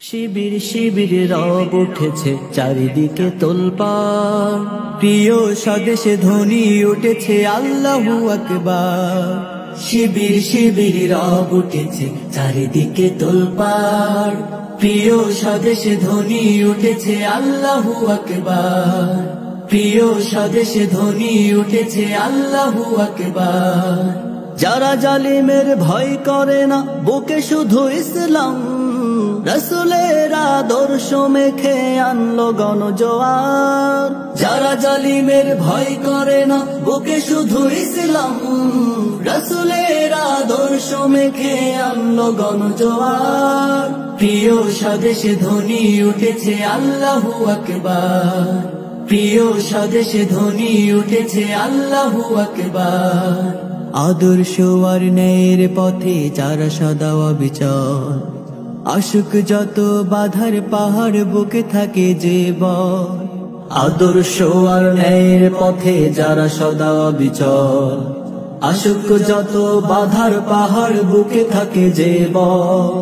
শিবির শিবির রব উঠেছে চারিদিকে তোলপাড়, প্রিয় স্বদেশে ধ্বনি উঠেছে আল্লাহু আকবার। শিবির শিবির রব উঠেছে চারিদিকে তোলপাড়, প্রিয় স্বদেশে ধ্বনি উঠেছে আল্লাহু আকবার। প্রিয় স্বদেশে ধ্বনি উঠেছে আল্লাহু আকবার। যারা জালিমের ভয় করে না, বুকে শুধু ইসলাম, রাসূলের আদর্শ মেখে আনলো গণজোয়ার। যারা জালিমের ভয় করে না, বুকে শুধু ইসলাম, রাসূলের আদর্শ মেখে আনলো গণজোয়ার। প্রিয় স্বদেশে ধ্বনি উঠেছে আল্লাহু আকবার। প্রিয় স্বদেশে ধ্বনি উঠেছে আল্লাহু আকবার। আদর্শ আর ন্যায়ের পথে যারা সদা অবিচল, আশুক যত বাধার পাহাড় বুকে থাকে যে বল। আদর্শ আর ন্যায়ের পথে যারা সদা অবিচল, আশুক যত বাধার পাহাড় বুকে থাকে যে বল।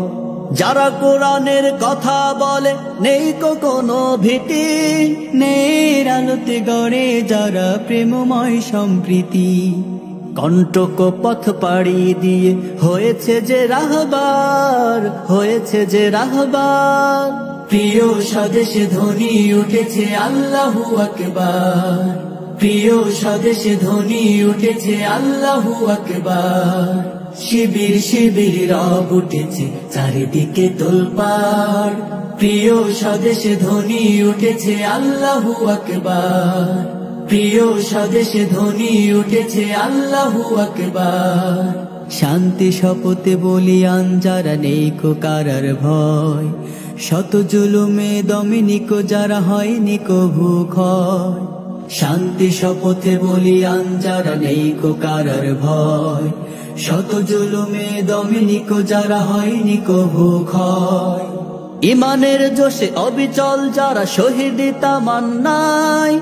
যারা কোরআনের কথা বলে নেই কোনো ভীতি, নেই আলোতে গড়ে যারা প্রেমময় সম্প্রীতি। কণ্টক পথ পাড়ি দিয়ে হয়েছে যে রাহবার, হয়েছে যে রাহবার। প্রিয় স্বদেশে ধ্বনি উঠেছে আল্লাহু আকবার। প্রিয় স্বদেশে ধ্বনি উঠেছে আল্লাহু আকবার। শিবির শিবির রব উঠেছে চারিদিকে তোলপাড়, প্রিয় স্বদেশে ধ্বনি উঠেছে আল্লাহু আকবার। প্রিয় স্বদেশে ধ্বনি উঠেছে আল্লাহু আকবার। শান্তি শপথে বলিয়ান যারা নেই কো কারার ভয়, শত জুলুমে দমিনিক যারা হয়নি কভু ক্ষয়। শান্তি শপথে বলিয়ান যারা নেই কো কারার ভয়, শত জুলুমে দমিনিক যারা হয়নি কভু ক্ষয়। ইমানের জোশে অবিচল যারা শহীদ তামান্নায়,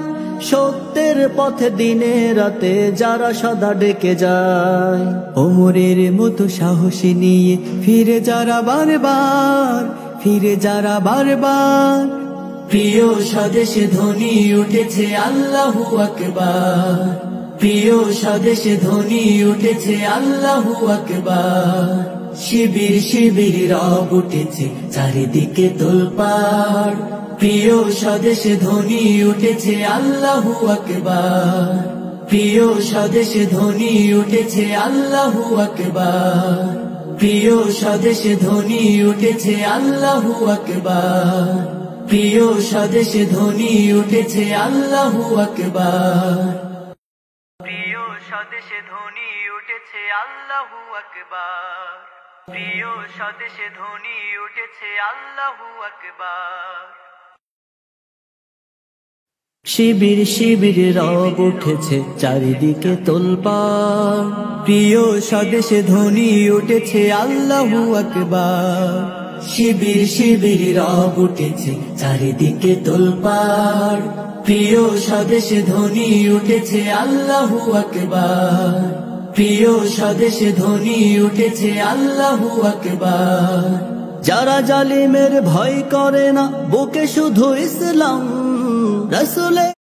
সত্যের পথে দিনে রাতে যারা সদা ডেকে যায়। ওমরের মতো সাহসী নিয়ে ফিরে যারা বারবার, ফিরে যারা বারবার। প্রিয় স্বদেশে ধ্বনি উঠেছে আল্লাহু আকবার। প্রিয় স্বদেশে ধ্বনি উঠেছে আল্লাহু আকবার। শিবির শিবির রব উঠেছে চারিদিকে তোলপাড়, প্রিয় স্বদেশে ধ্বনি উঠেছে আল্লাহু আকবার। প্রিয় স্বদেশে ধ্বনি উঠেছে আল্লাহু আকবার। প্রিয় স্বদেশে ধ্বনি উঠেছে আল্লাহু আকবার। প্রিয় স্বদেশে ধ্বনি উঠেছে আল্লাহু আকবার। প্রিয় স্বদেশে ধ্বনি উঠেছে আল্লাহু আকবার। প্রিয় স্বদেশে ধ্বনি উঠেছে আল্লাহু আকবার। শিবির শিবির রব উঠেছে চারিদিকে তোলপাড়, প্রিয় স্বদেশে ধ্বনি উঠেছে আল্লাহু আকবার। শিবির শিবির রব উঠেছে চারিদিকে তোলপাড়, প্রিয় স্বদেশে ধ্বনি উঠেছে আল্লাহু আকবার। প্রিয় স্বদেশে ধ্বনি উঠেছে আল্লাহু আকবার। যারা জালিমের ভয় করে না, বুকে শুধু ইসলাম, রাসূলের